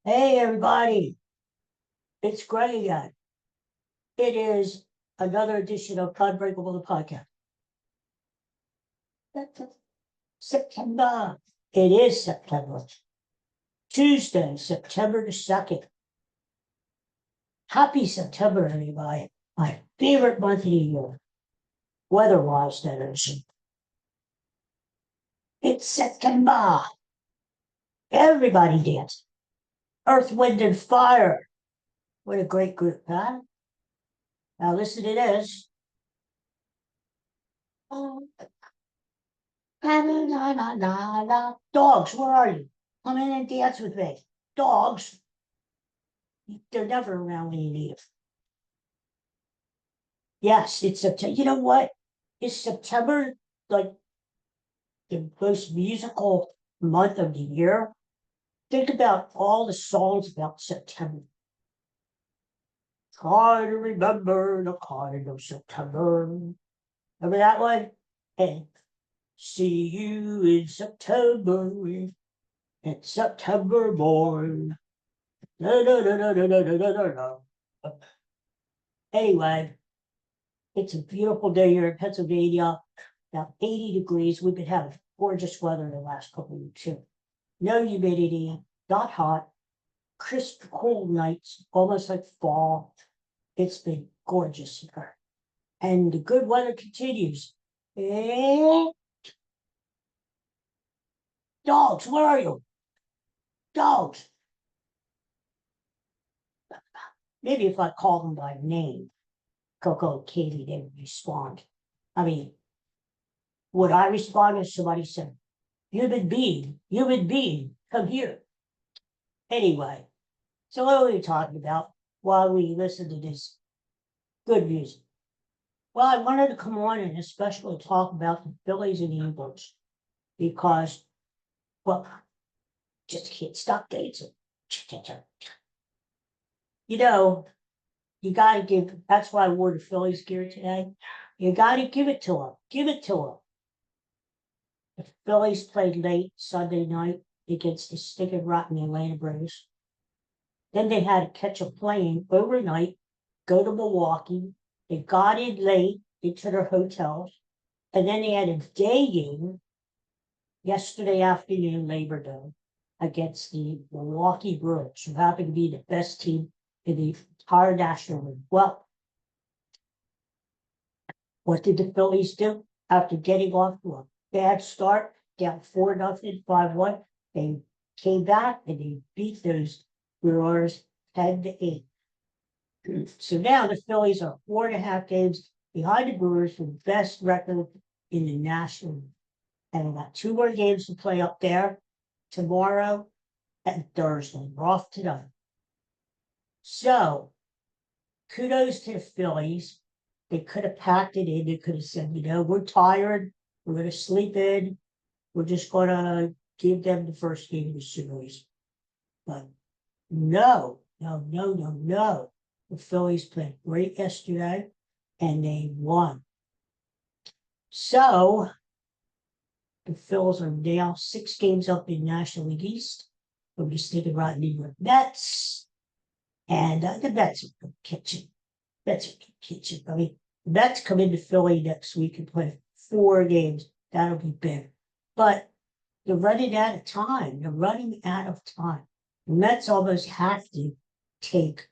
Hey, everybody. It's Greg again. It is another edition of Unbreakable, the podcast. September. It is September. Tuesday, September the 2nd. Happy September, everybody. My favorite month of the year. Weather-wise, that is. It's September. Everybody dance. Earth, Wind, and Fire. What a great group, huh? Now listen to this. Dogs, where are you? Come in and dance with me. Dogs, they're never around when you need them. Yes, it's September. You know what? Is September like the most musical month of the year? Think about all the songs about September. Try to remember the kind of September. Remember that one? And see you in September. It's September morn. No, no, no, no, no, no, no, no, no, no. Anyway, it's a beautiful day here in Pennsylvania, about 80 degrees. We've been having gorgeous weather the last couple of weeks too. No humidity, not hot, crisp, cool nights, almost like fall. It's been gorgeous here. And the good weather continues. Dogs, where are you? Dogs. Maybe if I call them by name, Coco and Katie, they would respond. I mean, would I respond if somebody said, human being, come here? Anyway, so what are we talking about while we listen to this good music? Well, I wanted to come on and especially talk about the Phillies and the Eagles because, well, just can't stop dancing. You know, you got to give, that's why I wore the Phillies gear today. You got to give it to them. Give it to them. The Phillies played late Sunday night against the sticking rotten Atlanta Braves. Then they had to catch a plane overnight, go to Milwaukee. They got in late into their hotels. And then they had a day game yesterday afternoon, Labor Day, against the Milwaukee Brewers, who happen to be the best team in the entire National League. Well, what did the Phillies do after getting off to a bad start, down 4-0, 5-1? They came back and they beat those Brewers 10-8. So now the Phillies are 4.5 games behind the Brewers for the best record in the National League. And we got 2 more games to play up there tomorrow and Thursday. We're off tonight. So kudos to the Phillies. They could have packed it in. They could have said, we're tired. We're going to sleep in. We're just going to give them the first game of the series. But no. The Phillies played great yesterday, and they won. So the Phillies are now 6 games up in National League East. We're just thinking about New York Mets. And the Mets are going to catch it. I mean, the Mets come into Philly next week and play 4 games. That'll be big. But they're running out of time. The Mets almost have to take,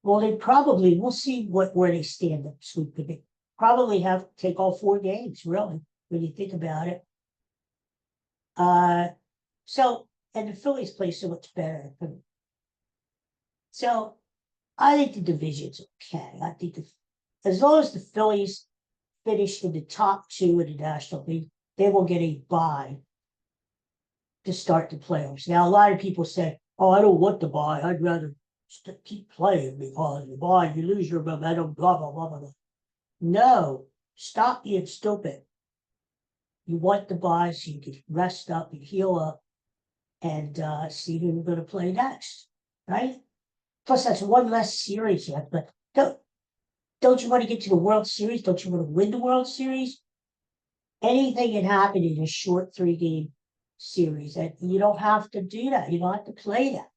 well, we'll see where they stand next week. But they probably have to take all 4 games, really, when you think about it. And the Phillies play so much better. So I think the division's okay. I think as long as the Phillies finish in the top 2 in the National League, they will get a bye to start the playoffs. Now, a lot of people say, oh, I don't want the bye. I'd rather keep playing because the bye, you lose your momentum, blah, blah, blah, blah. No, stop being stupid. You want the bye so you can rest up and heal up and see who you're going to play next, right? Plus, that's 1 less series yet. But don't you want to get to the World Series? Don't you want to win the World Series? Anything can happen in a short 3-game series. And you don't have to do that. You don't have to play that.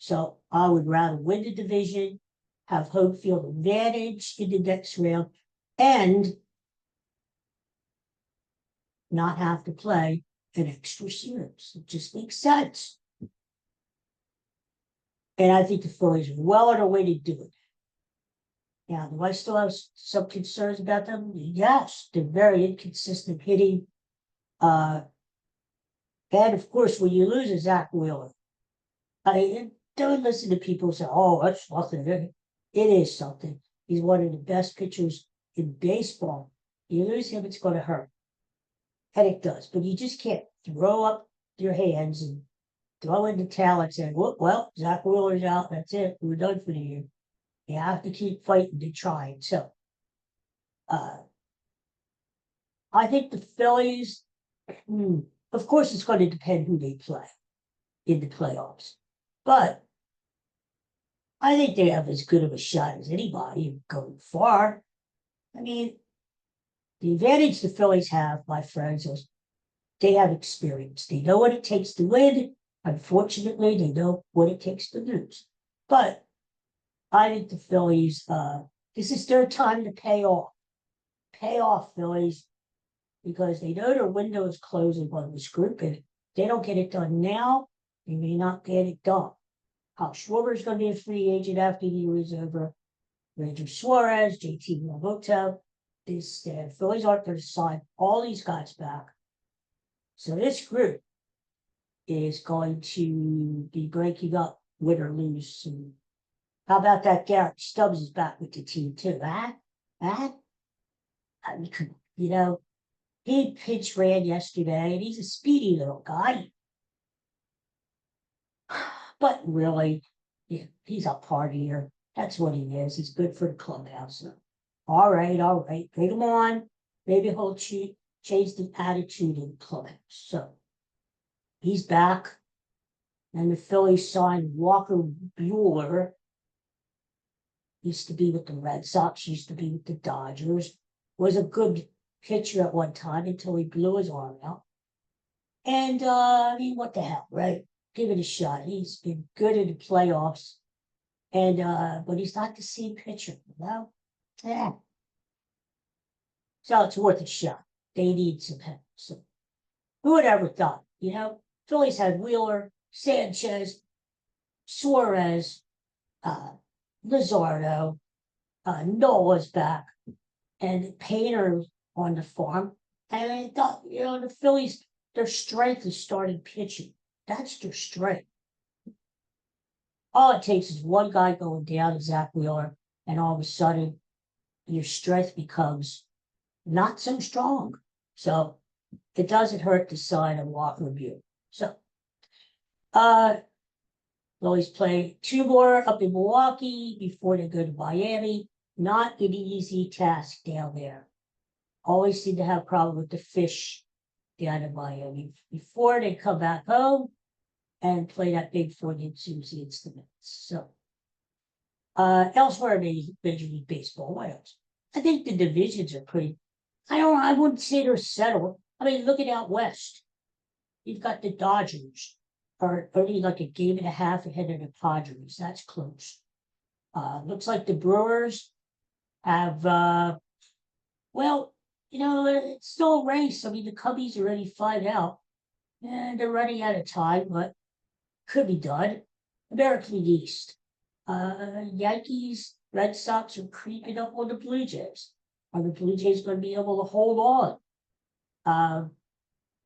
So I would rather win the division, have home field advantage in the next round, and not have to play an extra series. It just makes sense. And I think the Phillies are well on their way to do it. Now, do I still have some concerns about them? Yes, they're very inconsistent hitting. And of course, when you lose a Zach Wheeler, I don't listen to people who say, "Oh, that's nothing." It is something. He's one of the best pitchers in baseball. You lose him, it's going to hurt, and it does. But you just can't throw up your hands and throw in the towel and say, "Well, Zach Wheeler's out. That's it. We're done for the year." You have to keep fighting to try. So, I think the Phillies. Of course, it's going to depend who they play in the playoffs, but I think they have as good of a shot as anybody going far. I mean, the advantage the Phillies have, my friends, is they have experience. They know what it takes to win. Unfortunately, they know what it takes to lose. But I think the Phillies, this is their time to pay off. Pay off, Phillies, because they know their window is closing on this group. And if they don't get it done now, they may not get it done. Kyle Schwarber is going to be a free agent after the year is over. Ranger Suarez, JT Realmuto. This Phillies aren't going to sign all these guys back. So this group is going to be breaking up, win or lose soon. How about that Garrett Stubbs is back with the team too, huh? Huh? I mean, he pitch ran yesterday, and he's a speedy little guy. But really, yeah, he's a partier. That's what he is. He's good for the clubhouse. All right. Bring him on. Maybe he'll change the attitude in the clubhouse. So he's back. And the Phillies signed Walker Buehler. Used to be with the Red Sox, used to be with the Dodgers. Was a good pitcher at one time until he blew his arm out. And I mean, what the hell, right? Give it a shot. He's been good in the playoffs. And but he's not the same pitcher, Yeah. So it's worth a shot. They need some help. So who would ever thought? Phillies had Wheeler, Sanchez, Suarez, Luzardo, Nola's back, and Painter on the farm. And I thought, the Phillies, their strength is starting pitching. That's their strength. All it takes is one guy going down, Zach Wheeler, and all of a sudden your strength becomes not so strong. So it doesn't hurt to sign a Walker Buehler. So Phillies play 2 more up in Milwaukee before they go to Miami. Not an easy task down there. Always seem to have a problem with the fish down in Miami before they come back home and play that big 4-game series against the Mets. So elsewhere in Major League Baseball, what else? I think the divisions are pretty. I wouldn't say they're settled. I mean, look at out west. You've got the Dodgers are only like a game and a half ahead of the Padres. That's close. Looks like the Brewers have it's still a race. I mean, the Cubbies already 5 out, and they're running out of time, but could be done. American League East. Yankees, Red Sox are creeping up on the Blue Jays. Are the Blue Jays going to be able to hold on?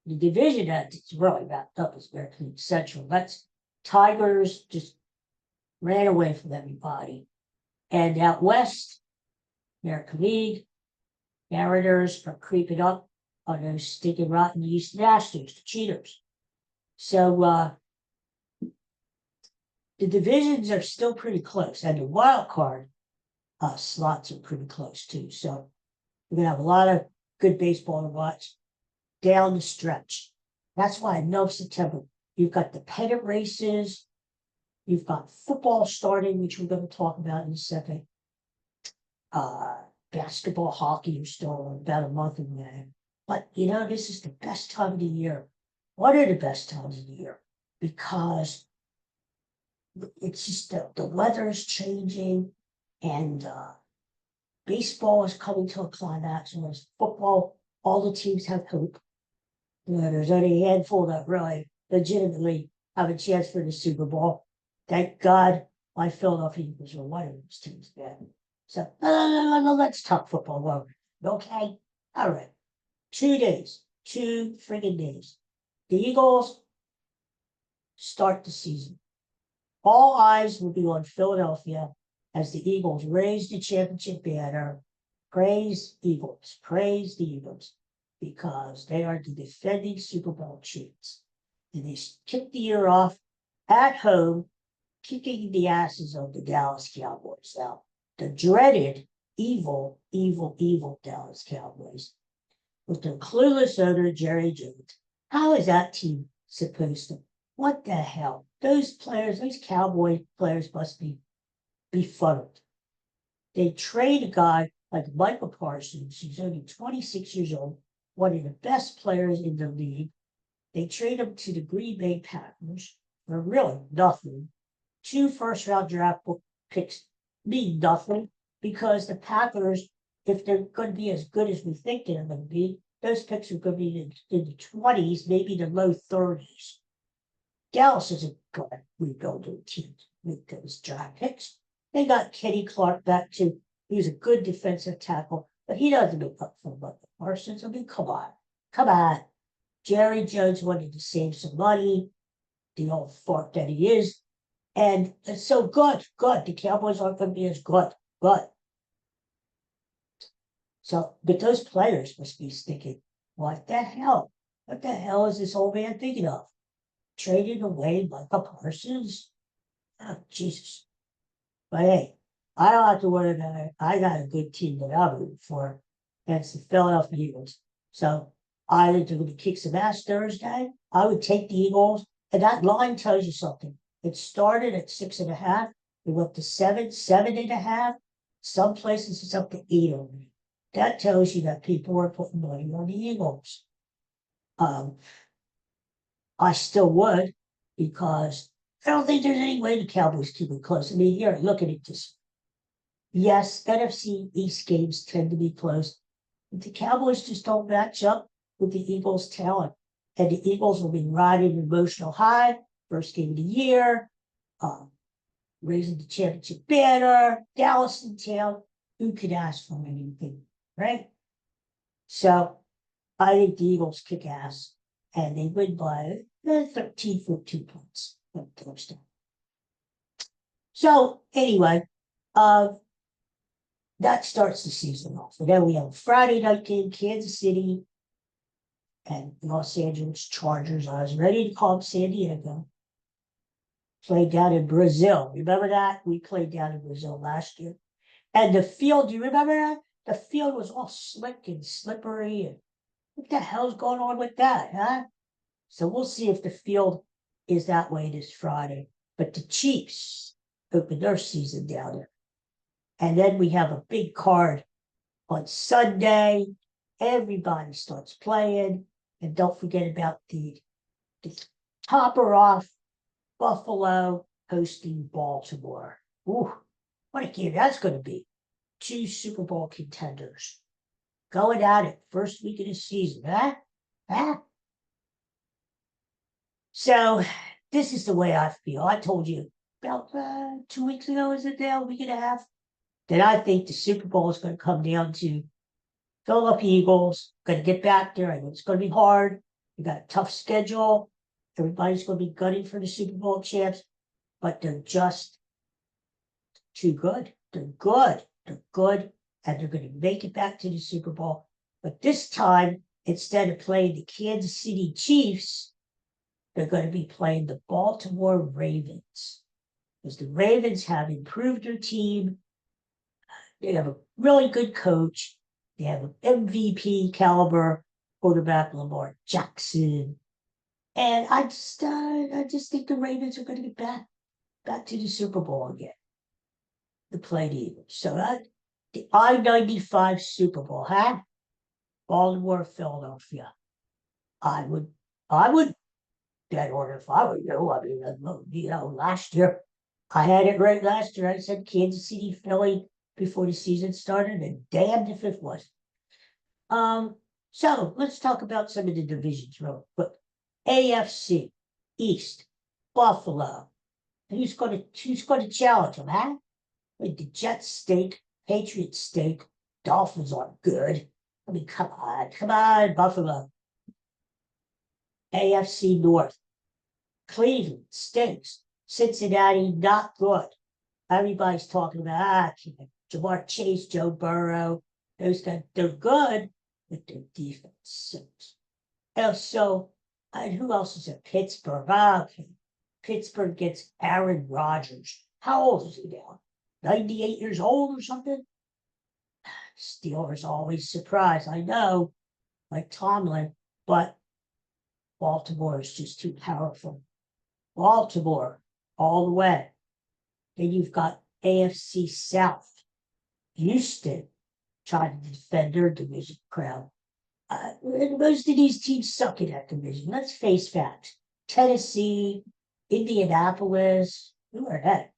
The division that's really wrapped up is American League Central. That's Tigers just ran away from everybody. And out west, American League, Mariners are creeping up on those stinking rotten Houston Astros, the cheaters. So the divisions are still pretty close, and the wild card slots are pretty close too. So we're gonna have a lot of good baseball to watch down the stretch. That's why I love September. You've got the pennant races, you've got football starting, which we're going to talk about in a second. Basketball, hockey are still about a month away. But this is the best time of the year. What are the best times of the year? Because it's just the weather is changing, and baseball is coming to a climax, whereas football, all the teams have hope. There's only a handful that really legitimately have a chance for the Super Bowl. Thank God my Philadelphia Eagles were one of those teams, man. So let's talk football over. Okay? All right. 2 days. 2 friggin' days. The Eagles start the season. All eyes will be on Philadelphia as the Eagles raise the championship banner. Praise Eagles. Praise the Eagles. Because they are the defending Super Bowl champs. And they kick the year off at home, kicking the asses of the Dallas Cowboys. Now, the dreaded, evil Dallas Cowboys. With their clueless owner, Jerry Jones. How is that team supposed to? What the hell? Those players, those Cowboy players must be befuddled. They trade a guy like Michael Parsons, who's only 26 years old, one of the best players in the league. They trade him to the Green Bay Packers for really nothing. 2 first-round draft picks mean nothing because the Packers, if they're going to be as good as we think they're going to be, those picks are going to be in the 20s, maybe the low 30s. Dallas isn't going to rebuild their team with those draft picks. They got Kenny Clark back too. He's a good defensive tackle, but he doesn't make up for Michael Parsons. I mean, come on. Jerry Jones wanted to save some money, the old fart that he is. And it's so good. The Cowboys aren't going to be as good. So, but those players must be thinking, what the hell? What the hell is this old man thinking of? Trading away Michael Parsons? Oh, Jesus. But hey, I don't have to worry about it. I got a good team that I'm rooting for. That's the Philadelphia Eagles. So I think they're going to kick some ass Thursday. I would take the Eagles. And that line tells you something. It started at 6.5. It went to 7.5. Some places it's up to 8 already. That tells you that people are putting money on the Eagles. I still would, because I don't think there's any way the Cowboys keep it close. I mean, here, look at it this. Yes, NFC East games tend to be close, but the Cowboys just don't match up with the Eagles' talent. And the Eagles will be riding an emotional high, first game of the year, raising the championship banner, Dallas in town. Who could ask for anything, right? So I think the Eagles kick ass, and they win by 13, 14 points. So anyway, that starts the season off. And then we have a Friday night game, Kansas City and Los Angeles Chargers. I was ready to call them San Diego. Played down in Brazil. Remember that? We played down in Brazil last year. And the field, do you remember that? The field was all slick and slippery. And what the hell's going on with that, huh? So we'll see if the field is that way this Friday. But the Chiefs open their season down there. And then we have a big card on Sunday. Everybody starts playing. And don't forget about the topper off, Buffalo hosting Baltimore. Ooh, what a game that's going to be. 2 Super Bowl contenders going at it first week of the season, huh? So this is the way I feel. I told you about 2 weeks ago, is it now, a week and a half, that I think the Super Bowl is going to come down to Philadelphia Eagles, going to get back there. I know it's going to be hard. We got a tough schedule. Everybody's going to be gunning for the Super Bowl champs, but they're just too good. They're good, and they're going to make it back to the Super Bowl. But this time, instead of playing the Kansas City Chiefs, they're going to be playing the Baltimore Ravens, because the Ravens have improved their team. They have a really good coach. They have an MVP caliber quarterback, Lamar Jackson. And I just think the Ravens are going to get back to the Super Bowl again, to play the Eagles. So the I-95 Super Bowl, huh? Baltimore, Philadelphia. I would bet on it if I were you. I mean, last year I had it right last year. I said Kansas City, Philly before the season started, and damned if it was. Um, so let's talk about some of the divisions real quick. AFC East, Buffalo. Who's gonna challenge them, huh? Like the Jets stink, Patriots stink, Dolphins aren't good. I mean, come on, Buffalo. AFC North, Cleveland stinks. Cincinnati, not good. Everybody's talking about Jamar Chase, Joe Burrow. Those guys, they're good, but their defense sucks. And so, and who else is it? Pittsburgh. Okay. Pittsburgh gets Aaron Rodgers. How old is he now? 98 years old or something? Steelers always surprise. I know, like Tomlin, but Baltimore is just too powerful. Baltimore, all the way. Then you've got AFC South, Houston, trying to defend their division crown. Most of these teams suck in that division. Let's face facts. Tennessee, Indianapolis, who are that?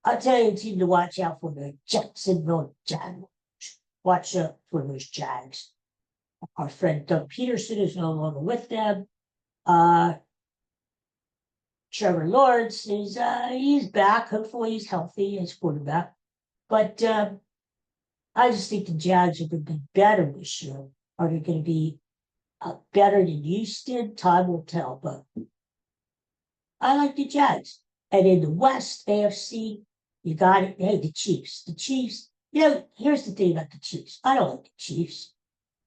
I'll tell you a team to watch out for, the Jacksonville Jaguars. Watch out for those Jags. Our friend Doug Peterson is no longer with them. Trevor Lawrence is he's back. Hopefully he's healthy as quarterback. But I just think the Jags are going to be better this year. Are they going to be better than Houston? Time will tell. But I like the Jags. And in the West, AFC, you got it. Hey, the Chiefs. The Chiefs, here's the thing about the Chiefs. I don't like the Chiefs.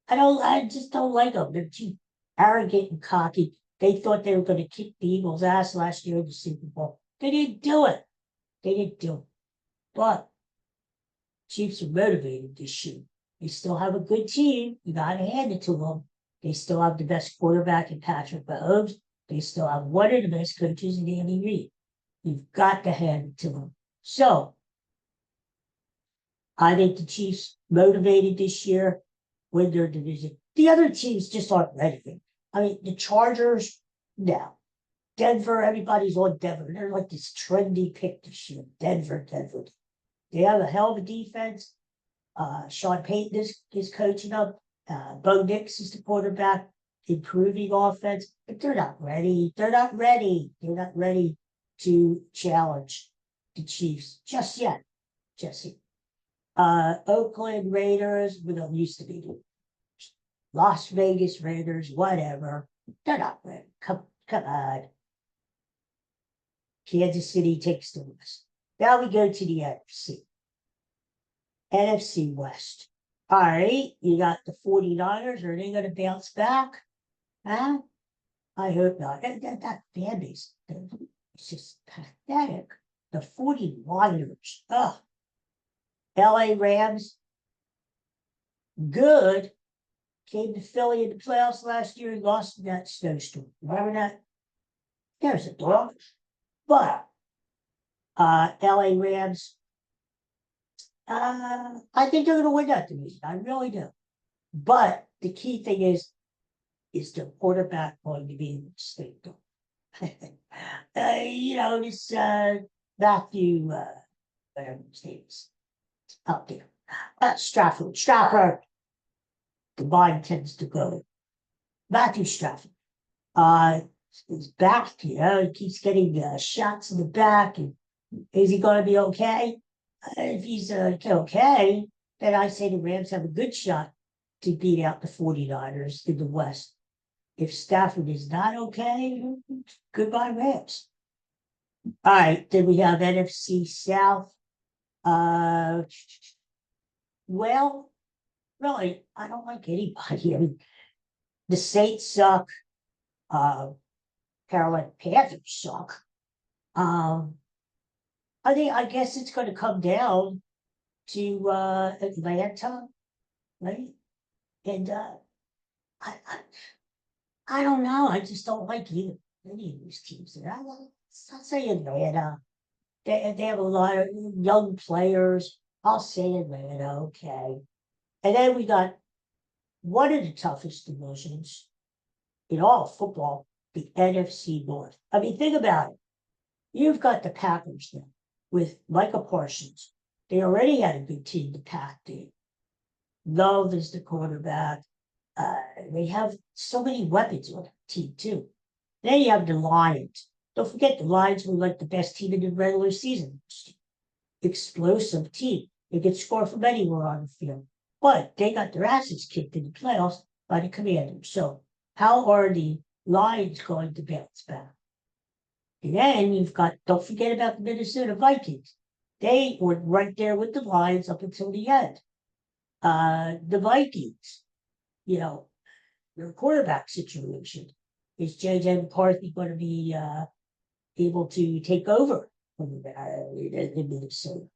I just don't like them. They're too arrogant and cocky. They thought they were going to kick the Eagles' ass last year in the Super Bowl. They didn't do it. But Chiefs are motivated this year. They still have a good team. You got to hand it to them. They still have the best quarterback in Patrick Mahomes. They still have one of the best coaches in Andy Reid. You've got to hand it to them. So, I think the Chiefs motivated this year win their division. The other teams just aren't ready. I mean, the Chargers, no. Denver, everybody's on Denver. They're like this trendy pick this year. Denver. They have a hell of a defense. Sean Payton is coaching up. Bo Nix is the quarterback, improving offense, but they're not ready. They're not ready to challenge the Chiefs just yet. Oakland Raiders, we don't used to be the Las Vegas Raiders, whatever. They're not ready. Come on. Kansas City takes the West. Now we go to the NFC. NFC West. All right, you got the 49ers. Are they going to bounce back? Huh? I hope not. That fan base, it's just pathetic. The 49ers. Ugh. LA Rams, good. Came to Philly in the playoffs last year and lost in that snowstorm. Remember that? There's a dog. But LA Rams, I think they're going to win that division. I really do. But the key thing is the quarterback going to be in the state? This Matthew, whatever his name is, out there. Stafford. The mind tends to go. Matthew Stafford. His back, he keeps getting shots in the back. And is he going to be okay? If he's okay, then I say the Rams have a good shot to beat out the 49ers in the West. If Stafford is not okay, goodbye Rams. All right, then we have NFC South. Well, really, I don't like anybody. I mean, the Saints suck. Carolina Panthers suck. I guess it's going to come down to Atlanta, right? And I don't know. I just don't like any of these teams. I'll say Atlanta. They have a lot of young players. I'll say Atlanta, okay. And then we got one of the toughest divisions in all of football, the NFC North. I mean, think about it. You've got the Packers now with Micah Parsons. They already had a good team to pack in. Love is the quarterback. They have so many weapons on the team, too. Then you have the Lions. Don't forget, the Lions were like the best team in the regular season. Explosive team. They could score from anywhere on the field. But they got their asses kicked in the playoffs by the Commanders. So how are the Lions going to bounce back? And then you've got, don't forget about the Minnesota Vikings. They were right there with the Lions up until the end. The Vikings, their quarterback situation. Is JJ McCarthy going to be able to take over in Minnesota?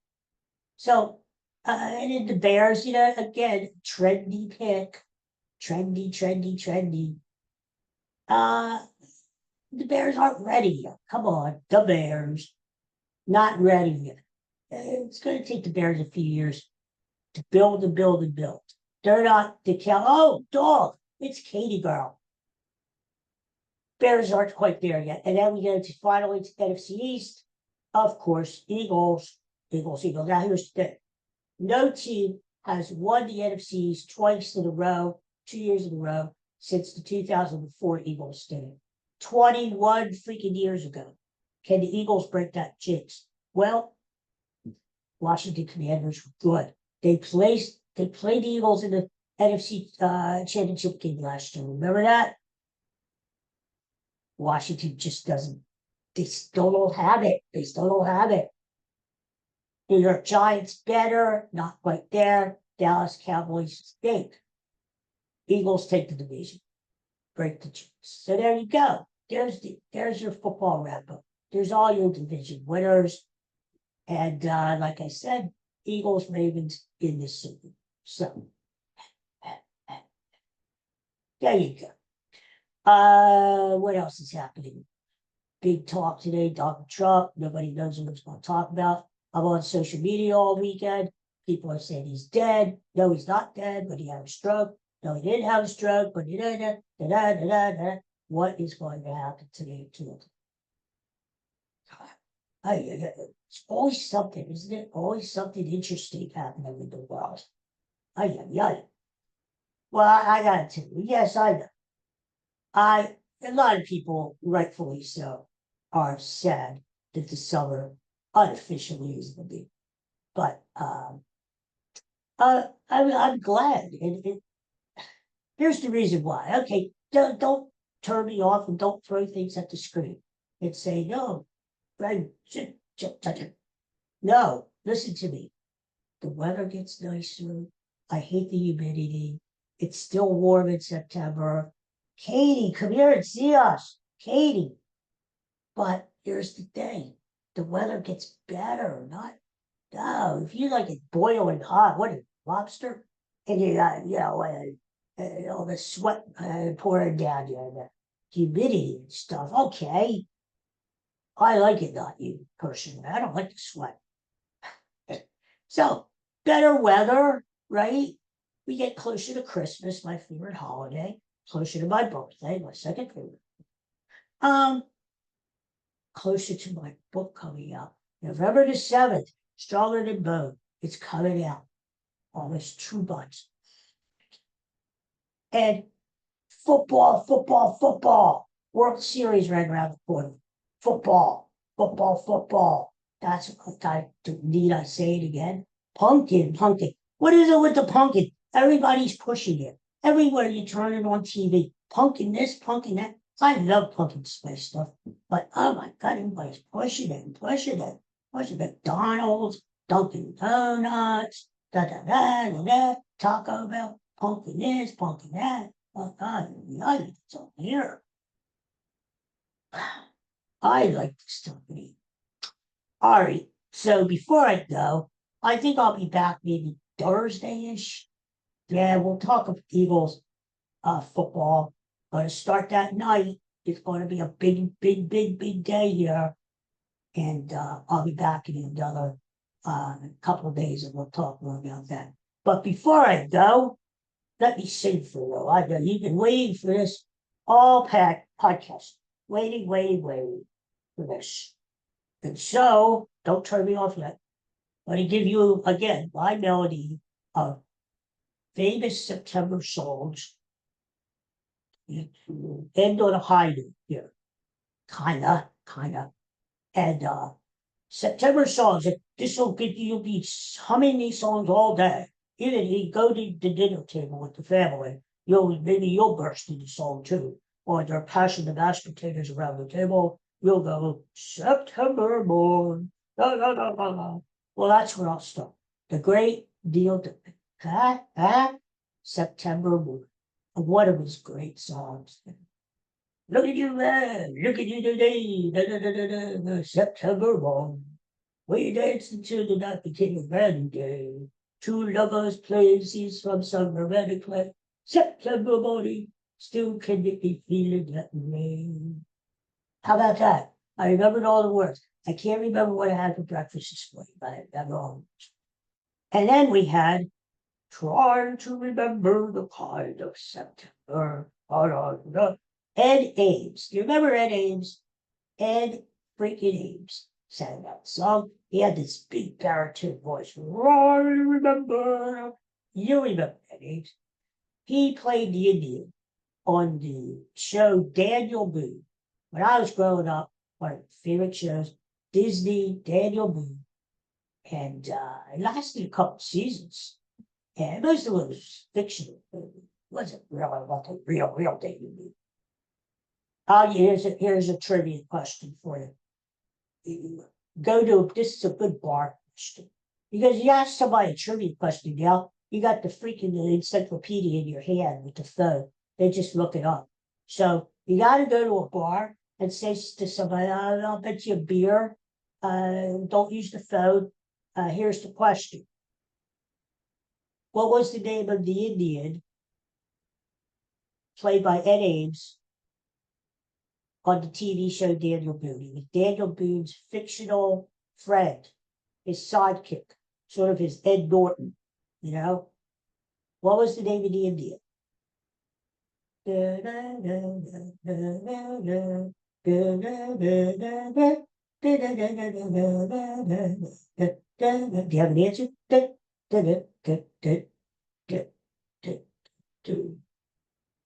So, and in the Bears, again, trendy pick. Trendy. The Bears aren't ready yet. Come on, the Bears. Not ready yet. It's going to take the Bears a few years to build and build and build. They're not the count. Oh, dog, it's Katie girl. Bears aren't quite there yet. And then we get to finally to NFC East. Of course, Eagles. Now here's the thing. No team has won the NFC East twice in a row, 2 years in a row, since the 2004 Eagles did. 21 freaking years ago. Can the Eagles break that jinx? Well, Washington Commanders were good. They played the Eagles in the NFC championship game last year. Remember that? Washington just doesn't. They still don't have it. New York Giants better, not quite there. Dallas Cowboys stink. Eagles take the division, break the jinx. So there you go. There's your football wrap up. There's all your division winners, and like I said, Eagles Ravens in the Super Bowl. So there you go. What else is happening? Big talk today, Donald Trump. Nobody knows what he's going to talk about. I'm on social media all weekend. People are saying he's dead. No, he's not dead, but he had a stroke. No, he didn't have a stroke, but he did. What is going to happen today to him? It's always something, isn't it? Always something interesting happening in the world. Well, I got to. Yes, I know. A lot of people, rightfully so, are sad that the summer unofficially is going to be. But I'm glad. And here's the reason why. Okay, don't turn me off and don't throw things at the screen and say, no, no, listen to me. The weather gets nicer. I hate the humidity. It's still warm in September. Katie, come here and see us. Katie. But here's the thing. The weather gets better, no, if you like it boiling hot, what is it, lobster? And you got, all the sweat pouring down you, and the humidity and stuff. Okay. I like it, not you personally. I don't like the sweat. So, better weather, right? We get closer to Christmas, my favorite holiday, closer to my birthday, my second favorite. Closer to my book coming out. November the 7th, Stronger Than Bone. It's coming out. Almost 2 months. And football. World Series right around the corner. Football. That's what need I say it again? Pumpkin. What is it with the pumpkin? Everybody's pushing it. Everywhere you turn it on TV. Pumpkin this, pumpkin that. I love pumpkin spice stuff. But oh my God, everybody's pushing it. McDonald's, Dunkin' Donuts, Taco Bell, pumpkin this, pumpkin that. Oh God, it's up here. I like this stuff to eat. All right, so before I go, I think I'll be back maybe Thursday-ish. Yeah, we'll talk of Eagles football. Going to start that night. It's going to be a big day here. And I'll be back in another couple of days and we'll talk more about that. But before I go, let me sing for a while. You've been waiting for this all podcast. Waiting for this. And so, don't turn me off yet. Let me give you again my melody of famous September songs. End on a high note here. Kinda. And September songs, this will get you be humming these songs all day. Even if you go to the dinner table with the family, maybe you'll burst into song too. Or they're passing the mashed potatoes around the table, you'll go, September morn. No, no, no, no, no. Well, that's where I'll start. The great Neil September morn. One of his great songs. Look at you, man. Look at you today. September morn. We danced until the night became a brand new day. Two lovers playing scenes from some romantic play. September morning, still can it be feeling that rain? How about that? I remembered all the words. I can't remember what I had for breakfast this morning, but I remember all. And then we had trying to remember the kind of September. Ed Ames. Do you remember Ed Ames? Ed freaking Ames sang that song. He had this big baritone voice. I remember. You remember Ed Ames? He played the Indian on the show Daniel Boone. When I was growing up, one of my favorite shows, Disney, Daniel Boone. And it lasted a couple seasons. And most of it was fictional. It wasn't really about the real Daniel Boone. Here's a trivia question for you. This is a good bar question. Because you ask somebody a trivia question now, you got the freaking encyclopedia in your hand with the phone. They just look it up. So you got to go to a bar and say to somebody, I'll bet you a beer. Don't use the phone. Here's the question. What was the name of the Indian played by Ed Ames on the TV show Daniel Boone? He was Daniel Boone's fictional friend, his sidekick, sort of his Ed Norton, you know? What was the name of the Indian? Do you have an answer?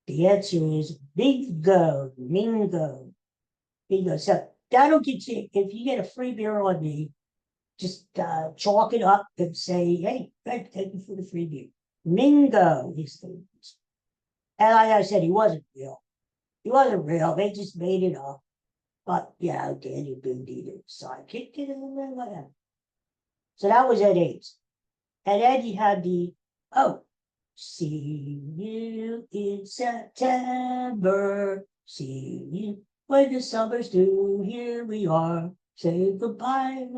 The answer is bingo. So that'll get you, if you get a free beer on me, just chalk it up and say, hey, thank you for the free beer. Mingo is the answer. And like I said, he wasn't real. They just made it up. But yeah, Daniel Boone needed a sidekick, whatever. So that was Ed Ames. And then he had see you in September. See you when the summer's due. Here we are. Say goodbye.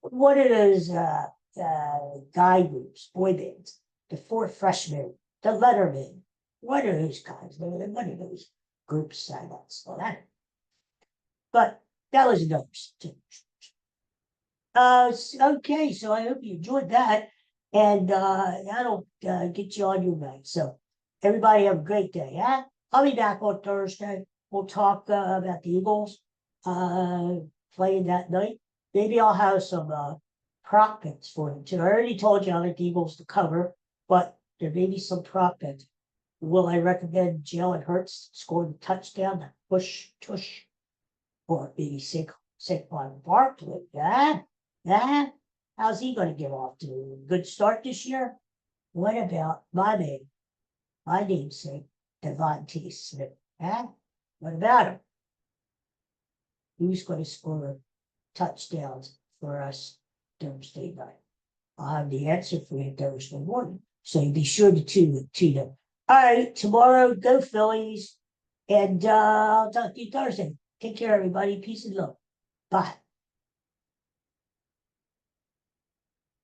What are those guy groups, boy bands? The Four Freshmen, the Lettermen. What are those guys? What are those groups? That's all that. But that was another thing. Okay, so I hope you enjoyed that. And that'll get you on your way. So everybody have a great day. Yeah? I'll be back on Thursday. We'll talk about the Eagles playing that night. Maybe I'll have some prop bets for you too. I already told you I like the Eagles to cover, but there may be some prop bets. Will I recommend Jalen Hurts scoring a touchdown, tush, or maybe Saquon Barkley? Yeah. How's he going to get off to a good start this year? What about my namesake, Devontae Smith? What about him? Who's going to score touchdowns for us Thursday night? I'll have the answer for you Thursday morning. So be sure to tune in. All right, tomorrow, go Phillies. And I'll talk to you Thursday. Take care, everybody. Peace and love. Bye.